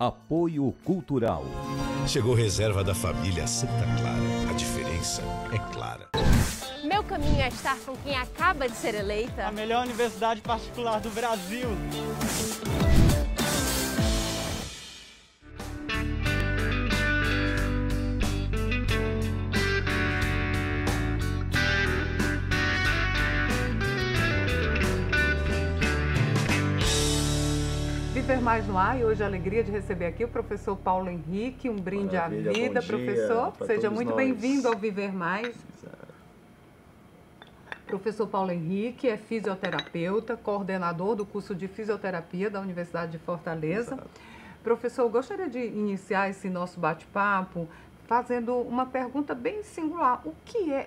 Apoio Cultural. Chegou reserva da família Santa Clara. A diferença é clara. Meu caminho é estar com quem acaba de ser eleita. A melhor universidade particular do Brasil. Viver Mais no Ar, e hoje a alegria de receber aqui o professor Paulo Henrique, um brinde à vida, professor. Seja muito bem-vindo ao Viver Mais. Exato. Professor Paulo Henrique é fisioterapeuta, coordenador do curso de fisioterapia da Universidade de Fortaleza. Exato. Professor, eu gostaria de iniciar esse nosso bate-papo fazendo uma pergunta bem singular.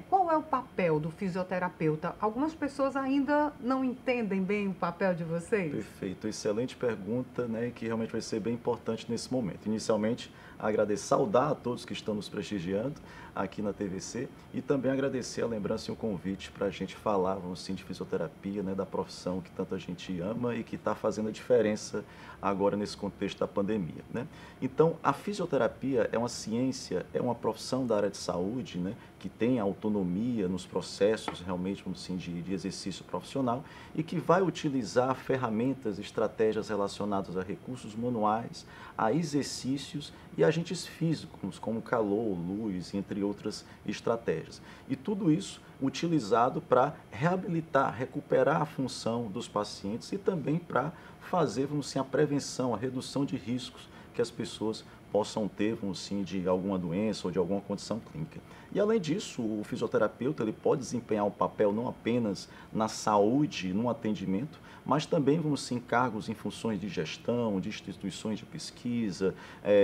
Qual é o papel do fisioterapeuta? Algumas pessoas ainda não entendem bem o papel de vocês? Perfeito, excelente pergunta, né, que realmente vai ser bem importante nesse momento. Inicialmente, saudar a todos que estão nos prestigiando aqui na TVC e também agradecer a lembrança e o convite para a gente falar, vamos assim, de fisioterapia, né, da profissão que tanta gente ama e que está fazendo a diferença agora nesse contexto da pandemia, né? Então, a fisioterapia é uma ciência, é uma profissão da área de saúde, né, que tem autonomia nos processos realmente, vamos assim, de exercício profissional e que vai utilizar ferramentas, estratégias relacionadas a recursos manuais, a exercícios e agentes físicos, como calor, luz, entre outras estratégias. E tudo isso utilizado para reabilitar, recuperar a função dos pacientes e também para fazer, vamos assim, a prevenção, a redução de riscos que as pessoas possam ter, vamos assim, de alguma doença ou de alguma condição clínica. E além disso, o fisioterapeuta ele pode desempenhar um papel não apenas na saúde, no atendimento, mas também, vamos assim, cargos em funções de gestão, de instituições de pesquisa,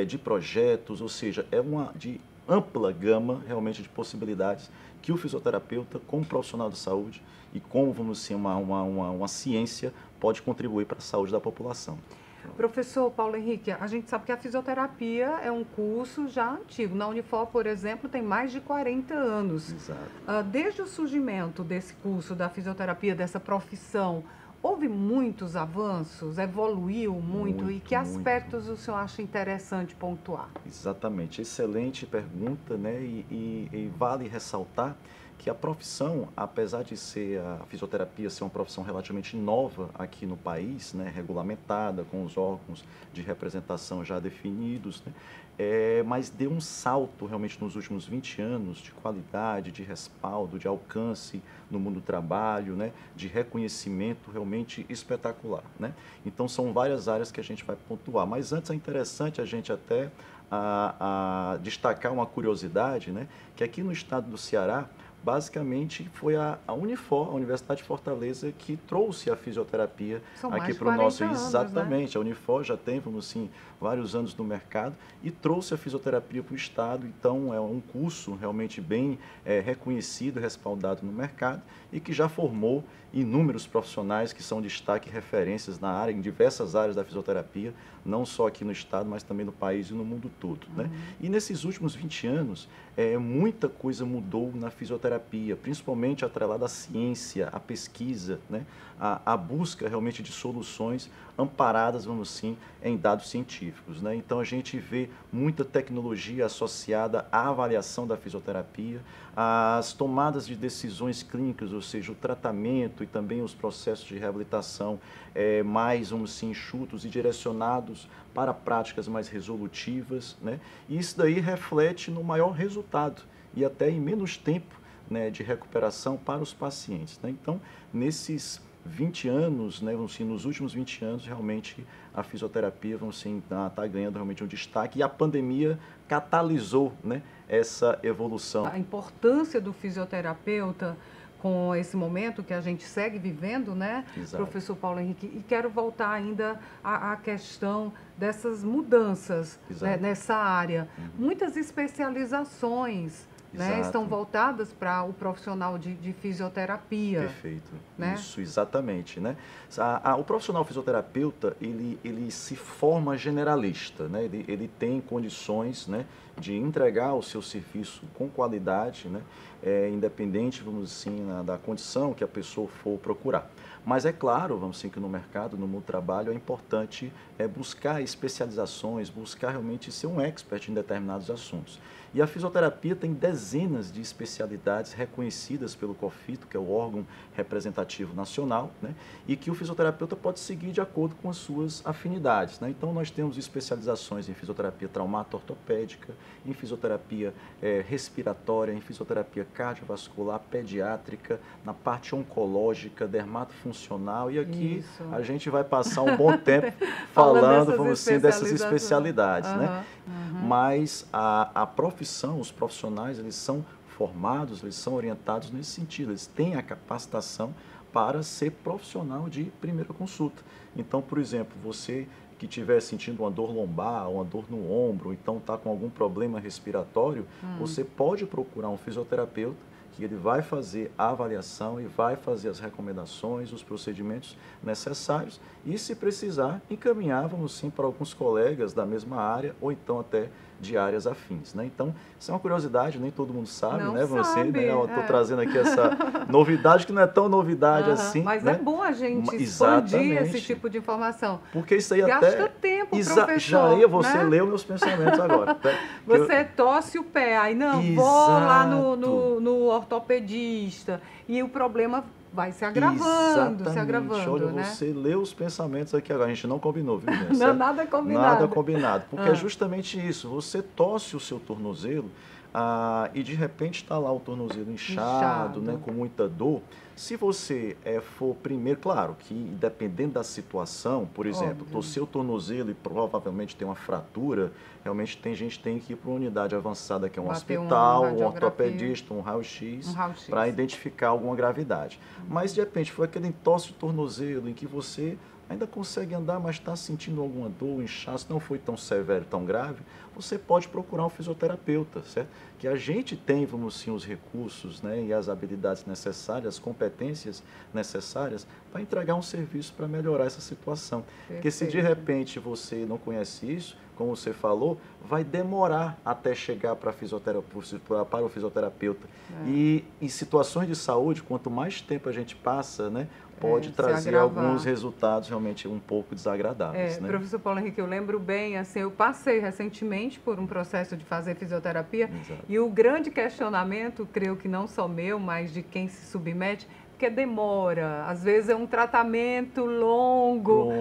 de projetos, ou seja, é uma de ampla gama realmente de possibilidades que o fisioterapeuta, como profissional de saúde e como, vamos assim, uma ciência, pode contribuir para a saúde da população. Professor Paulo Henrique, a gente sabe que a fisioterapia é um curso já antigo. Na Unifor, por exemplo, tem mais de 40 anos. Exato. Desde o surgimento desse curso da fisioterapia, dessa profissão, houve muitos avanços, evoluiu muito e que aspectos o senhor acha interessante pontuar? Exatamente, excelente pergunta, né? E vale ressaltar que a profissão, apesar de a fisioterapia ser uma profissão relativamente nova aqui no país, né, regulamentada, com os órgãos de representação já definidos, né, mas deu um salto realmente nos últimos 20 anos de qualidade, de respaldo, de alcance no mundo do trabalho, né, de reconhecimento realmente espetacular, né? Então são várias áreas que a gente vai pontuar, mas antes é interessante a gente até destacar uma curiosidade, né, que aqui no estado do Ceará, basicamente foi a Unifor, a Universidade de Fortaleza, que trouxe a fisioterapia aqui para o nosso... Exatamente, né? A Unifor já tem, vamos assim, vários anos no mercado e trouxe a fisioterapia para o estado, então é um curso realmente bem reconhecido, respaldado no mercado e que já formou inúmeros profissionais que são destaque e referências na área, em diversas áreas da fisioterapia, não só aqui no estado, mas também no país e no mundo todo, né? E nesses últimos 20 anos, muita coisa mudou na fisioterapia, principalmente atrelada à ciência, à pesquisa, né? A busca realmente de soluções amparadas, vamos assim, em dados científicos, né? Então a gente vê muita tecnologia associada à avaliação da fisioterapia, às tomadas de decisões clínicas, ou seja, o tratamento e também os processos de reabilitação mais, vamos assim, enxutos e direcionados para práticas mais resolutivas, né? E isso daí reflete no maior resultado e até em menos tempo, né, de recuperação para os pacientes, né? Então, nesses 20 anos, né, vamos assim, nos últimos 20 anos, realmente a fisioterapia está ganhando realmente um destaque e a pandemia catalisou, né, essa evolução. A importância do fisioterapeuta com esse momento que a gente segue vivendo, né, Exato. Professor Paulo Henrique? E quero voltar ainda à questão dessas mudanças, né, nessa área. Muitas especializações né, Exato. estão voltadas para o profissional de fisioterapia. Perfeito. Né? Isso, exatamente. Né? O profissional fisioterapeuta, ele se forma generalista, né? Ele tem condições, né, de entregar o seu serviço com qualidade, né? Independente, vamos assim, da condição que a pessoa for procurar. Mas é claro, vamos dizer que no mercado, no mundo do trabalho, é importante buscar especializações, buscar realmente ser um expert em determinados assuntos. E a fisioterapia tem dezenas de especialidades reconhecidas pelo COFITO, que é o órgão representativo nacional, né? E que o fisioterapeuta pode seguir de acordo com as suas afinidades, né? Então, nós temos especializações em fisioterapia traumato-ortopédica, em fisioterapia respiratória, em fisioterapia cardiovascular, pediátrica, na parte oncológica, dermatofuncional. E aqui a gente vai passar um bom tempo falando, vamos dizer, dessas especialidades, né? Mas a profissão, os profissionais, eles são formados, eles são orientados nesse sentido, eles têm a capacitação para ser profissional de primeira consulta. Então, por exemplo, você que estiver sentindo uma dor lombar, uma dor no ombro, então está com algum problema respiratório, você pode procurar um fisioterapeuta, que ele vai fazer a avaliação e vai fazer as recomendações, os procedimentos necessários e, se precisar, encaminhar, vamos sim, para alguns colegas da mesma área ou então até de áreas afins, né? Então, isso é uma curiosidade, nem todo mundo sabe, não né? Você, sabe, né? Eu estou trazendo aqui essa novidade que não é tão novidade assim, mas né? é bom a gente expandir Exatamente. esse tipo de informação. Porque isso aí gasta até... tempo, professor. Já ia, você né? leu meus pensamentos agora. Você tosse o pé, aí não, vou lá no ortopedista e o problema vai se agravando, Olha, né? você leu os pensamentos aqui agora. A gente não combinou, viu, Inês? Não, nada combinado. Nada combinado. Porque é justamente isso. Você torce o seu tornozelo e de repente está lá o tornozelo inchado, né, com muita dor. Se você for primeiro, claro que dependendo da situação, por exemplo, torcer o tornozelo e provavelmente tem uma fratura, realmente tem gente que tem que ir para uma unidade avançada, que é um hospital, um ortopedista, um raio-x, para identificar alguma gravidade. Mas de repente foi aquele entorse de tornozelo em que você ainda consegue andar, mas está sentindo alguma dor, inchaço, não foi tão severo, tão grave, você pode procurar um fisioterapeuta, certo? Que a gente tem, vamos sim, os recursos, né, e as habilidades necessárias, as competências necessárias para entregar um serviço para melhorar essa situação. Perfeito. Porque se de repente você não conhece isso, como você falou, vai demorar até chegar para o fisioterapeuta. E em situações de saúde, quanto mais tempo a gente passa, né, pode trazer alguns resultados realmente um pouco desagradáveis. Né? Professor Paulo Henrique, eu lembro bem, assim, eu passei recentemente por um processo de fazer fisioterapia. Exato. E o grande questionamento, creio que não só meu, mas de quem se submete, porque demora, às vezes é um tratamento longo.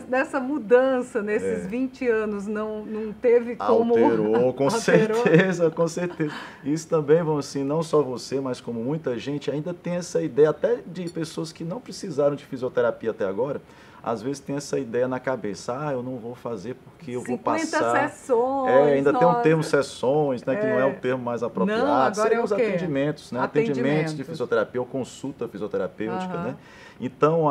Nessa mudança, nesses 20 anos, não teve como... Alterou, com certeza, com certeza. Isso também, vamos assim, não só você, mas como muita gente ainda tem essa ideia, até de pessoas que não precisaram de fisioterapia até agora, às vezes tem essa ideia na cabeça, eu não vou fazer porque eu vou passar... 50 sessões, ainda tem um termo sessões, né, que não é o termo mais apropriado. Não, agora seriam os atendimentos, né? Atendimentos de fisioterapia ou consulta fisioterapêutica, né? Então,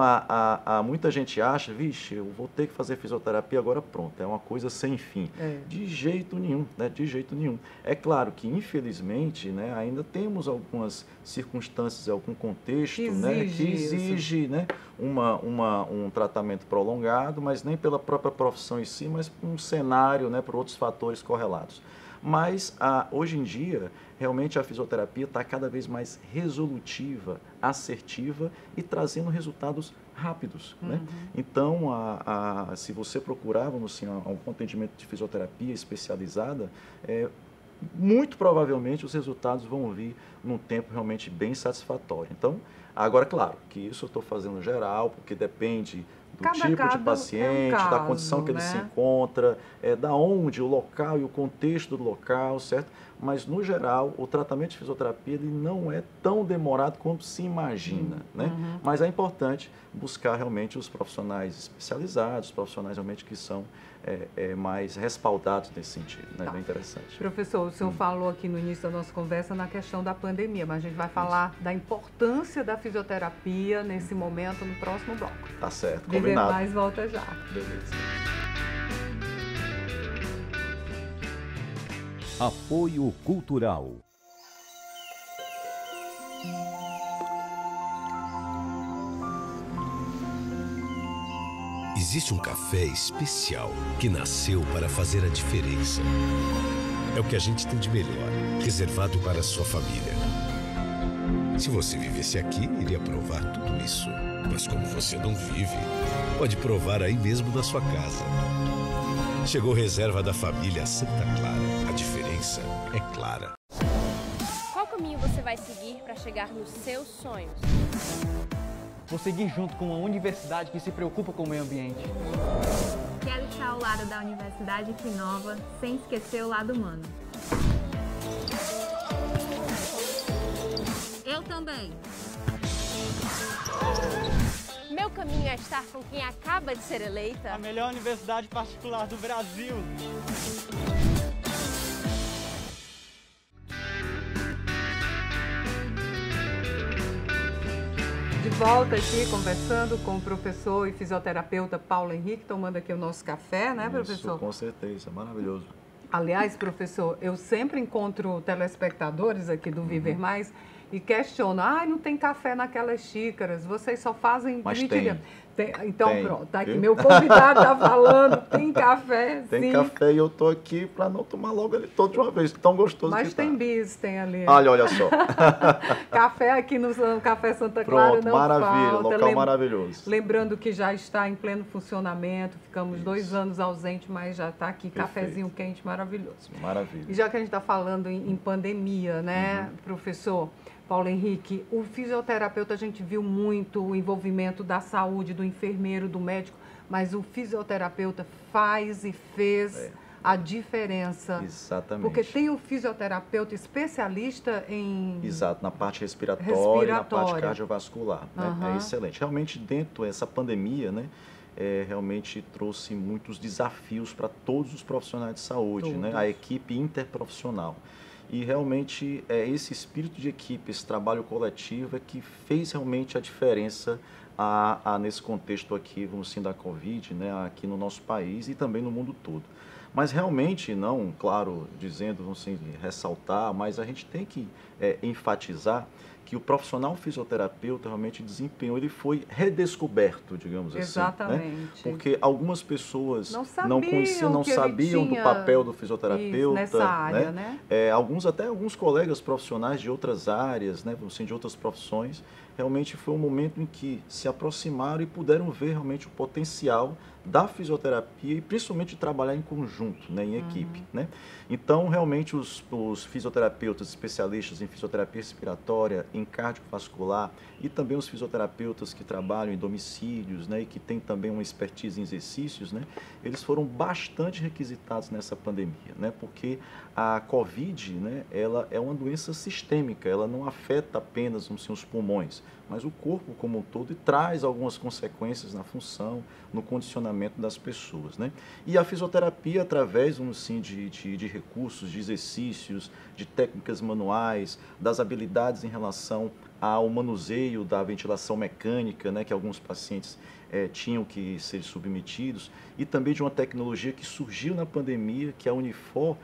muita gente acha, vixe, eu vou ter que fazer fisioterapia agora, pronto, é uma coisa sem fim. De jeito nenhum, né? De jeito nenhum. É claro que, infelizmente, né, ainda temos algumas circunstâncias, algum contexto que exige né, um tratamento prolongado, mas nem pela própria profissão em si, mas por um cenário, né, por outros fatores correlatos. Mas, hoje em dia, realmente a fisioterapia está cada vez mais resolutiva, assertiva e trazendo resultados rápidos. Né? Então, se você procurar, vamos assim, um atendimento de fisioterapia especializada, muito provavelmente os resultados vão vir num tempo realmente bem satisfatório. Então, agora, claro, que isso eu estou fazendo geral, porque depende do tipo de paciente, da condição que ele se encontra, da onde, o local e o contexto do local, certo? Mas, no geral, o tratamento de fisioterapia ele não é tão demorado quanto se imagina, né? Mas é importante buscar realmente os profissionais especializados, profissionais realmente que são mais respaldados nesse sentido, né? Bem interessante. Professor, o senhor falou aqui no início da nossa conversa na questão da pandemia, mas a gente vai falar da importância da fisioterapia nesse momento no próximo bloco. Tá certo, combinado. Viver Mais volta já. Beleza. Apoio Cultural. existe um café especial que nasceu para fazer a diferença. É o que a gente tem de melhor, reservado para a sua família. Se você vivesse aqui, iria provar tudo isso. Mas como você não vive, pode provar aí mesmo na sua casa. Chegou reserva da família Santa Clara. A diferença é clara. Qual caminho você vai seguir para chegar nos seus sonhos? Vou seguir junto com uma universidade que se preocupa com o meio ambiente. Quero estar ao lado da universidade que inova, sem esquecer o lado humano. Eu também. Meu caminho é estar com quem acaba de ser eleita. A melhor universidade particular do Brasil. De volta aqui, conversando com o professor e fisioterapeuta Paulo Henrique, tomando aqui o nosso café, né, professor? Isso, com certeza, maravilhoso. Aliás, professor, eu sempre encontro telespectadores aqui do Viver Mais e questionam, não tem café naquelas xícaras, vocês só fazem... Mas Então, tem. pronto, tá aqui, meu convidado está falando, tem café, Tem sim. café e eu tô aqui para não tomar logo ele todo de uma vez, tão gostoso Mas que tem tá. bis, tem ali. Olha só. Café aqui no Café Santa Clara Pronto, não maravilha, falta. local maravilhoso. Lembrando que já está em pleno funcionamento, ficamos Isso. 2 anos ausentes, mas já está aqui, Perfeito. cafezinho quente maravilhoso. Maravilha. E já que a gente está falando em pandemia, né, professor Paulo Henrique, o fisioterapeuta, a gente viu muito o envolvimento da saúde, do enfermeiro, do médico, mas o fisioterapeuta faz e fez a diferença. Exatamente. Porque tem o fisioterapeuta especialista em... Exato, na parte respiratória e na parte Respiratória. cardiovascular. Né? É excelente. Realmente, dentro dessa pandemia, né, realmente trouxe muitos desafios para todos os profissionais de saúde, né? A equipe interprofissional. E realmente esse espírito de equipe, esse trabalho coletivo é que fez realmente a diferença nesse contexto aqui, vamos dizer, da Covid, né, aqui no nosso país e também no mundo todo. Mas realmente, não, claro, dizendo, vamos assim, ressaltar, mas a gente tem que enfatizar que o profissional fisioterapeuta realmente desempenhou, ele foi redescoberto, digamos Exatamente. assim. Né? Porque algumas pessoas não conheciam, não que sabiam do papel do fisioterapeuta. Nessa área, né? Alguns colegas profissionais de outras áreas, né, assim, de outras profissões, realmente foi um momento em que se aproximaram e puderam ver realmente o potencial da fisioterapia e principalmente de trabalhar em conjunto, né, em equipe. Né? Então, realmente, os fisioterapeutas especialistas em fisioterapia respiratória, em cardiovascular e também os fisioterapeutas que trabalham em domicílios, né, e que têm também uma expertise em exercícios, né, eles foram bastante requisitados nessa pandemia, né, porque a Covid, né, ela é uma doença sistêmica, ela não afeta apenas os pulmões, mas o corpo como um todo e traz algumas consequências na função, no condicionamento das pessoas. Né? E a fisioterapia, através assim, de recursos, de exercícios, de técnicas manuais, das habilidades em relação ao manuseio da ventilação mecânica, né, que alguns pacientes tinham que ser submetidos, e também de uma tecnologia que surgiu na pandemia, que a Unifor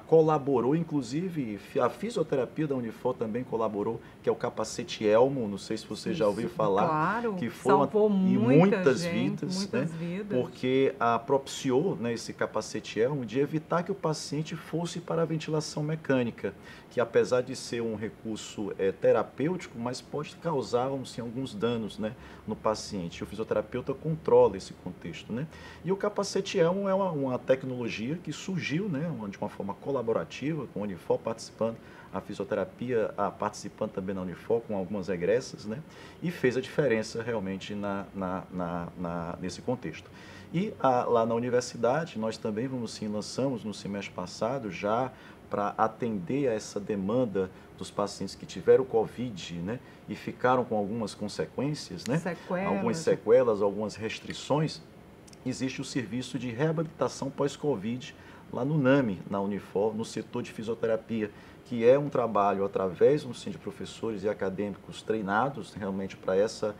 colaborou, inclusive a fisioterapia da Unifor também colaborou, que é o capacete Elmo, não sei se você já ouviu falar, claro, que foi salvou muitas vidas, porque propiciou, né, esse capacete Elmo de evitar que o paciente fosse para a ventilação mecânica, que apesar de ser um recurso terapêutico, mas pode causar alguns danos, né, no paciente. O fisioterapeuta controla esse contexto. Né? E o capacete Elmo é uma tecnologia que surgiu, né, de uma forma colaborativa, com a Unifor participando, a fisioterapia participando também na Unifor, com algumas egressas, né, e fez a diferença realmente nesse contexto. E lá na universidade, nós também lançamos no semestre passado, já para atender a essa demanda dos pacientes que tiveram Covid, né, e ficaram com algumas consequências, né, algumas sequelas, algumas restrições, existe o serviço de reabilitação pós-Covid lá no NAMI, na Unifor, no setor de fisioterapia, que é um trabalho através de professores e acadêmicos treinados realmente para essa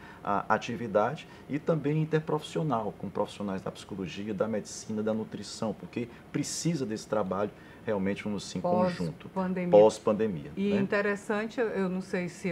atividade e também interprofissional, com profissionais da psicologia, da medicina, da nutrição, porque precisa desse trabalho realmente vamos assim, conjunto, Pós-pandemia. pós-pandemia. E né? interessante, eu não sei se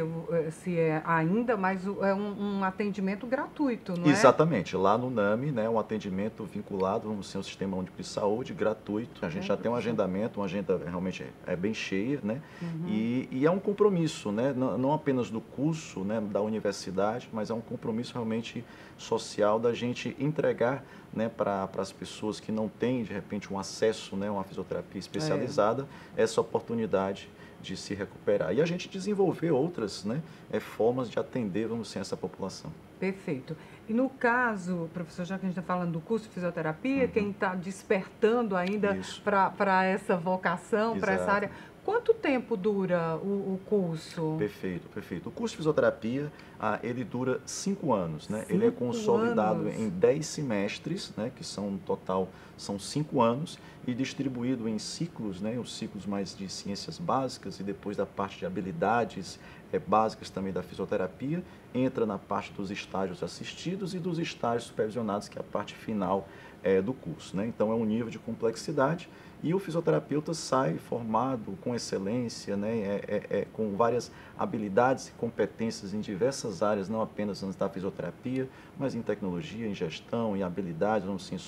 é ainda, mas é um atendimento gratuito, não é? Exatamente. Lá no NAMI, né, um atendimento vinculado, vamos dizer, ao Sistema Único de Saúde, gratuito. A gente já tem um agendamento, uma agenda realmente bem cheia, né? E é um compromisso, né? Não apenas do curso, né, da universidade, mas é um compromisso realmente social da gente entregar, né, para as pessoas que não têm, de repente, um acesso, né, a uma fisioterapia especializada, essa oportunidade de se recuperar. E a gente desenvolver outras, né, formas de atender, vamos dizer, essa população. Perfeito. E no caso, professor, já que a gente está falando do curso de fisioterapia, quem está despertando ainda para essa vocação, para essa área, quanto tempo dura o curso? Perfeito, perfeito. O curso de fisioterapia, ele dura 5 anos, né? Ele é consolidado em 10 semestres, né? Que são, no total, são 5 anos, e distribuído em ciclos, né? Os ciclos mais de ciências básicas e depois da parte de habilidades básicas também da fisioterapia, entra na parte dos estágios assistidos e dos estágios supervisionados, que é a parte final do curso, né? Então, é um nível de complexidade e o fisioterapeuta sai formado com excelência, né? Com várias habilidades e competências em diversas áreas, não apenas da fisioterapia, mas em tecnologia, em gestão, em habilidades, vamos dizer,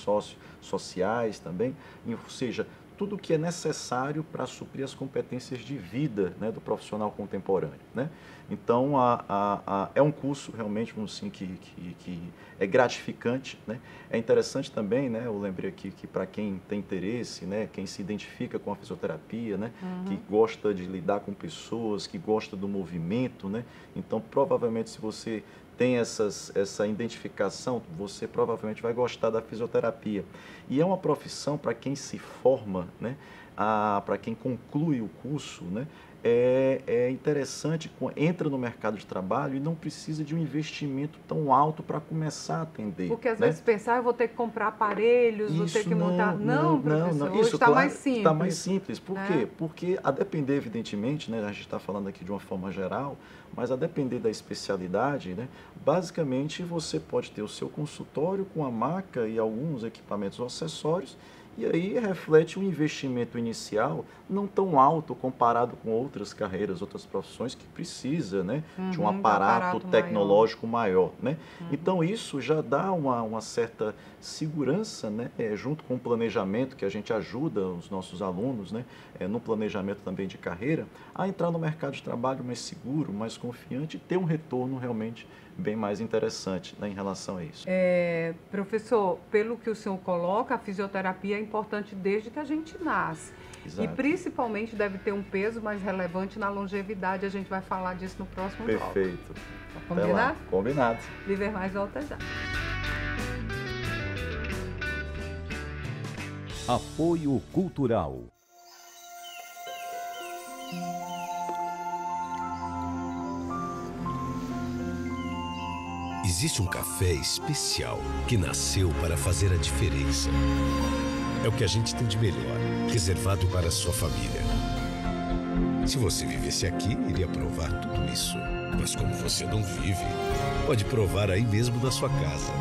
sociais também, ou seja, tudo o que é necessário para suprir as competências de vida, né, do profissional contemporâneo, né? Então, é um curso realmente, vamos assim, que é gratificante, né? É interessante também, né, eu lembrei aqui que para quem tem interesse, né, quem se identifica com a fisioterapia, né, que gosta de lidar com pessoas, que gosta do movimento, né? Então, provavelmente, se você tem essa identificação, você provavelmente vai gostar da fisioterapia. E é uma profissão para quem se forma, né? Para quem conclui o curso, né? É interessante, entra no mercado de trabalho e não precisa de um investimento tão alto para começar a atender. Porque às né? vezes pensar, eu vou ter que comprar aparelhos, vou ter que montar... Não, professor, não. Hoje está mais simples. Está mais simples. Por quê? Porque a depender, evidentemente, né, a gente está falando aqui de uma forma geral, mas a depender da especialidade, né, basicamente você pode ter o seu consultório com a maca e alguns equipamentos ou acessórios, e aí reflete um investimento inicial não tão alto comparado com outras carreiras, outras profissões que precisa, né, de um aparato tecnológico maior, né? Então isso já dá uma certa segurança, né, junto com o planejamento que a gente ajuda os nossos alunos, né, no planejamento também de carreira, a entrar no mercado de trabalho mais seguro, mais confiante e ter um retorno realmente bem mais interessante, né, em relação a isso. Professor, pelo que o senhor coloca, a fisioterapia é importante desde que a gente nasce. Exato. E principalmente deve ter um peso mais relevante na longevidade. A gente vai falar disso no próximo bloco. Perfeito. Combinado? Combinado. Viver Mais volta já. Apoio Cultural. Existe um café especial que nasceu para fazer a diferença. É o que a gente tem de melhor, reservado para a sua família. Se você vivesse aqui, iria provar tudo isso. Mas como você não vive, pode provar aí mesmo na sua casa.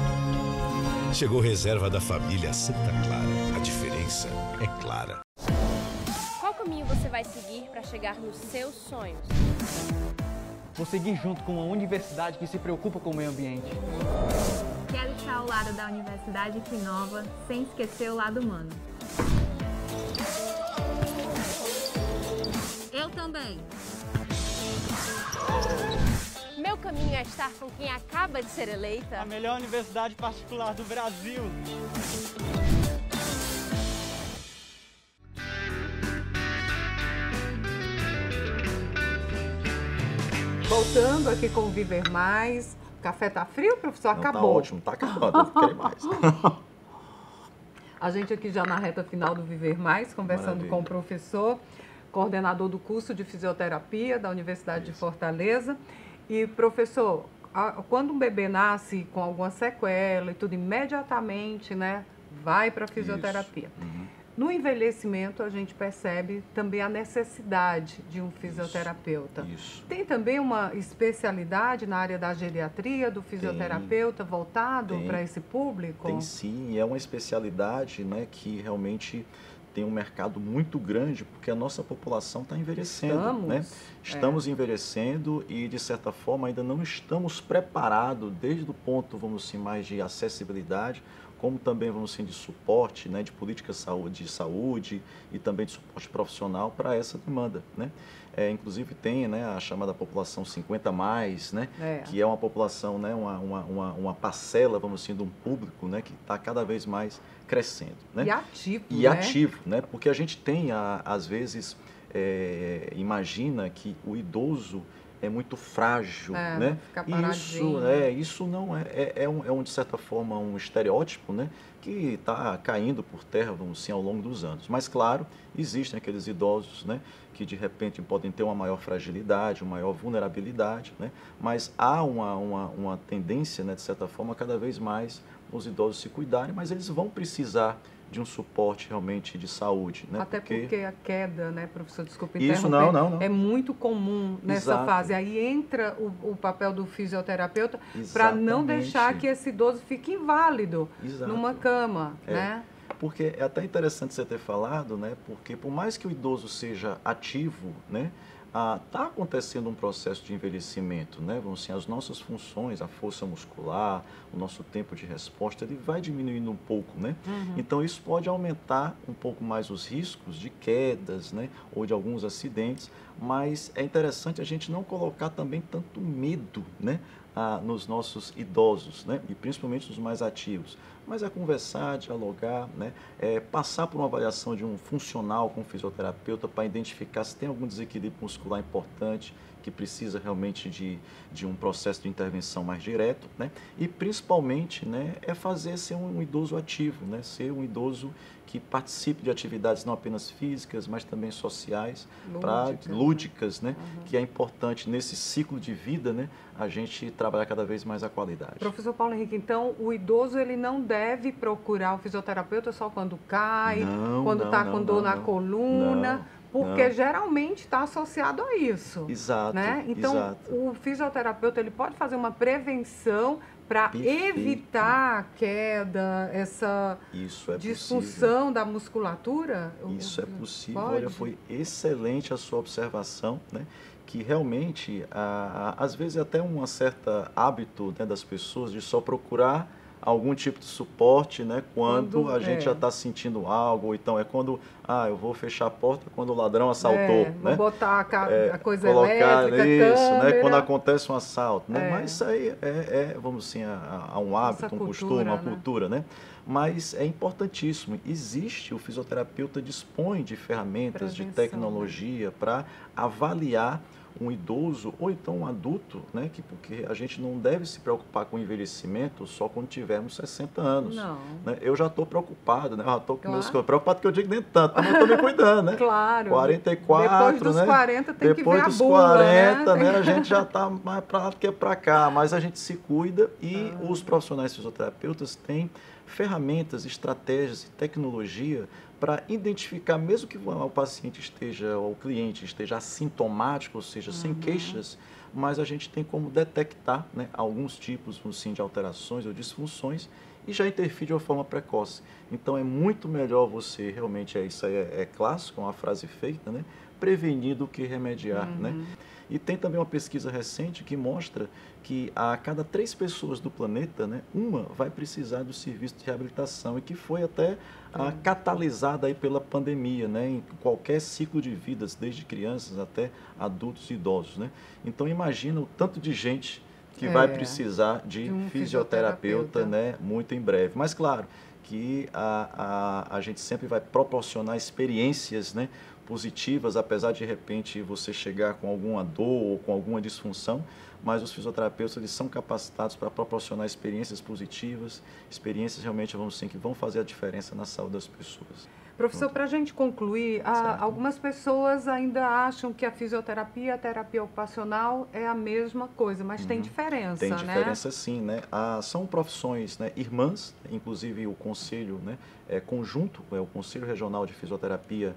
Chegou reserva da família Santa Clara. A diferença é clara. Qual caminho você vai seguir para chegar nos seus sonhos? Vou seguir junto com uma universidade que se preocupa com o meio ambiente. Quero estar ao lado da universidade que inova, sem esquecer o lado humano. Eu também. Meu caminho é estar com quem acaba de ser eleita. A melhor universidade particular do Brasil. Voltando aqui com o Viver Mais. O café tá frio, professor? Não, Acabou. Tá ótimo, tá acabando, eu quero mais. A gente aqui já na reta final do Viver Mais, conversando com o professor, coordenador do curso de fisioterapia da Universidade de Fortaleza. E, professor, quando um bebê nasce com alguma sequela e tudo, imediatamente, né, vai para a fisioterapia. No envelhecimento, a gente percebe também a necessidade de um fisioterapeuta. Isso. Tem também uma especialidade na área da geriatria, do fisioterapeuta voltado para esse público? Tem sim, é uma especialidade, né, que realmente tem um mercado muito grande, porque a nossa população está envelhecendo, né? Estamos envelhecendo e, de certa forma, ainda não estamos preparados, desde o ponto, vamos assim, mais de acessibilidade, como também, vamos assim, de suporte, né, de política de saúde e também de suporte profissional para essa demanda, né? Inclusive tem, né, a chamada população 50+, né, que é uma população, né, uma parcela, vamos assim, de um público, né, que está cada vez mais crescendo, né? E ativo, né? Porque a gente tem, às vezes, imagina que o idoso é muito frágil, né? Isso não de certa forma, um estereótipo, né? Que está caindo por terra, vamos assim, ao longo dos anos. Mas, claro, existem aqueles idosos, né? Que, de repente, podem ter uma maior fragilidade, uma maior vulnerabilidade, né? Mas há uma tendência, né, de certa forma, cada vez mais os idosos se cuidarem, mas eles vão precisar de um suporte realmente de saúde, né? Até porque a queda, né, professor, desculpe interromper, não. É muito comum nessa fase. Aí entra o papel do fisioterapeuta para não deixar que esse idoso fique inválido numa cama, né? Porque é até interessante você ter falado, né? Porque por mais que o idoso seja ativo, né? Está acontecendo um processo de envelhecimento, né? Vamos assim, as nossas funções, a força muscular, o nosso tempo de resposta, ele vai diminuindo um pouco, né? Então, isso pode aumentar um pouco mais os riscos de quedas, né? Ou de alguns acidentes, mas é interessante a gente não colocar também tanto medo, né? Nos nossos idosos, né? E principalmente nos mais ativos. Mas é conversar, dialogar, né? Passar por uma avaliação de um funcional com um fisioterapeuta para identificar se tem algum desequilíbrio muscular importante que precisa realmente de um processo de intervenção mais direto, né? E principalmente, né, fazer ser um idoso ativo, né? Ser um idoso que participe de atividades não apenas físicas, mas também sociais, lúdicas, né? Que é importante nesse ciclo de vida, né, a gente trabalhar cada vez mais a qualidade. Professor Paulo Henrique, então o idoso ele não deve procurar o fisioterapeuta só quando cai, quando está com dor na coluna, porque geralmente está associado a isso. Exato. Né? Então o fisioterapeuta ele pode fazer uma prevenção para evitar a queda, essa disfunção da musculatura? Isso é possível. Olha, foi excelente a sua observação, né? Que realmente, às vezes, até um certo hábito, né, das pessoas de só procurar algum tipo de suporte, né, quando a gente já está sentindo algo, ou então é quando, eu vou fechar a porta quando o ladrão assaltou, né? Vou botar a coisa colocar elétrica, isso, câmera. né, quando acontece um assalto, né? Mas isso aí vamos assim, um hábito, um costume, uma cultura, né? Mas é importantíssimo. O fisioterapeuta dispõe de ferramentas, de tecnologia para avaliar um idoso ou então um adulto, né? Porque a gente não deve se preocupar com o envelhecimento só quando tivermos 60 anos. Não. Né? Eu já estou preocupado, né? Eu já estou preocupado que eu digo nem tanto, mas eu estou me cuidando, né? Claro. 44, depois dos 40 tem que ver a bula, Depois dos 40, né? A gente já está mais para lá do que para cá, mas a gente se cuida e os profissionais fisioterapeutas têm ferramentas, estratégias e tecnologia para identificar, mesmo que o paciente o cliente esteja assintomático, ou seja, sem queixas, mas a gente tem como detectar, né, alguns tipos, assim, de alterações ou disfunções e já interferir de uma forma precoce. Então é muito melhor você, realmente, isso aí é clássico, é uma frase feita, né, prevenir do que remediar, né? E tem também uma pesquisa recente que mostra que a cada 3 pessoas do planeta, né, uma vai precisar do serviço de reabilitação e que foi até catalisada aí pela pandemia, né, em qualquer ciclo de vidas, desde crianças até adultos e idosos, né? Então imagina o tanto de gente que vai precisar de um fisioterapeuta, né, muito em breve. Mas claro que a gente sempre vai proporcionar experiências, né, positivas, apesar de repente você chegar com alguma dor ou com alguma disfunção, mas os fisioterapeutas eles são capacitados para proporcionar experiências positivas, experiências realmente que vão fazer a diferença na saúde das pessoas. Professor, para a gente concluir, algumas pessoas ainda acham que a fisioterapia e a terapia ocupacional é a mesma coisa, mas tem diferença, né? Tem diferença, sim, né? São profissões, né, irmãs, inclusive o conselho, né, conjunto, o Conselho Regional de Fisioterapia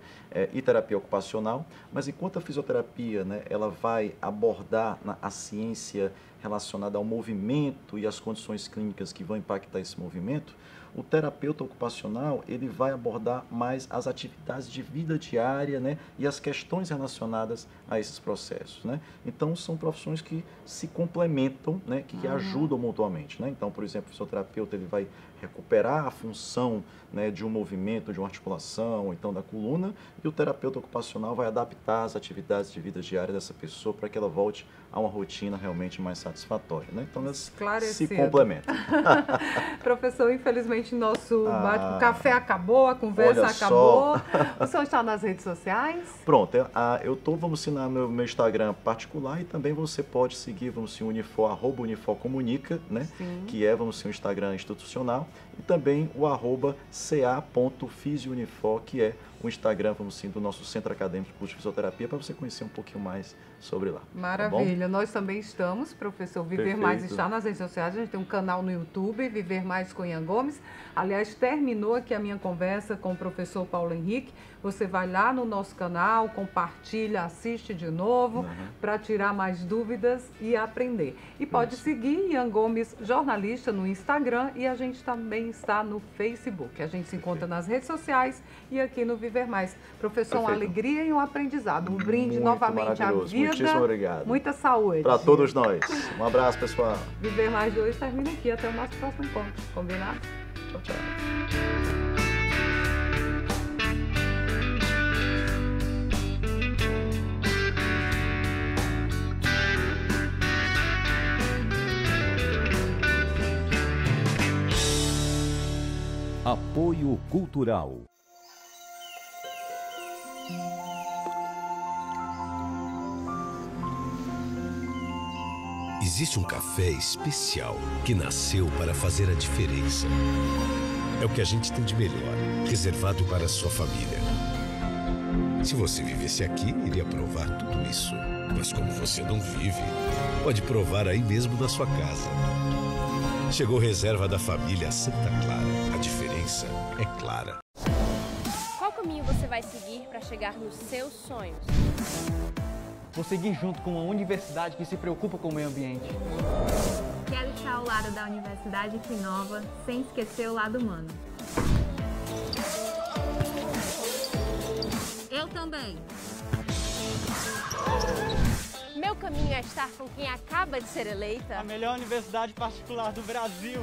e Terapia Ocupacional, mas enquanto a fisioterapia, né, ela vai abordar a ciência relacionada ao movimento e as condições clínicas que vão impactar esse movimento, O terapeuta ocupacional, ele vai abordar mais as atividades de vida diária, né, e as questões relacionadas a esses processos, né? Então, são profissões que se complementam, né, que ajudam mutuamente, né? Então, por exemplo, o fisioterapeuta, ele vai recuperar a função, né, de um movimento, de uma articulação, ou então da coluna, e o terapeuta ocupacional vai adaptar as atividades de vida diária dessa pessoa para que ela volte a uma rotina realmente mais satisfatória, né? Então, elas se complementam. Professor, infelizmente, nosso café acabou, a conversa acabou. O senhor está nas redes sociais? Pronto, eu estou, vamos ensinar no meu Instagram particular e também você pode seguir, vamos se @uniforcomunica, né? Sim. Que é, vamos se um Instagram institucional, e também o @ca.fisiounifor, que é o Instagram, vamos sim, do nosso Centro Acadêmico de Curso de Fisioterapia, para você conhecer um pouquinho mais sobre lá. Maravilha. Tá, nós também estamos, professor, Viver Mais está nas redes sociais, a gente tem um canal no YouTube, Viver Mais com Ian Gomes. Aliás, terminou aqui a minha conversa com o professor Paulo Henrique. Você vai lá no nosso canal, compartilha, assiste de novo, para tirar mais dúvidas e aprender. E pode seguir Ian Gomes, jornalista, no Instagram, e a gente também está no Facebook. A gente se encontra nas redes sociais e aqui no Viver Mais. Professor, uma alegria e um aprendizado. Um brinde novamente à vida. Muitíssimo obrigado. Muita saúde. Para todos nós. Um abraço, pessoal. Viver Mais de hoje termina aqui. Até o nosso próximo encontro. Combinado? Tchau, tchau. Apoio Cultural. Existe um café especial que nasceu para fazer a diferença. É o que a gente tem de melhor, reservado para a sua família. Se você vivesse aqui, iria provar tudo isso. Mas como você não vive, pode provar aí mesmo na sua casa. Chegou reserva da família Santa Clara. A diferença é clara. Qual caminho você vai seguir para chegar nos seus sonhos? Vou seguir junto com uma universidade que se preocupa com o meio ambiente. Quero estar ao lado da Universidade que inova, sem esquecer o lado humano. Eu também. Meu caminho é estar com quem acaba de ser eleita a melhor universidade particular do Brasil.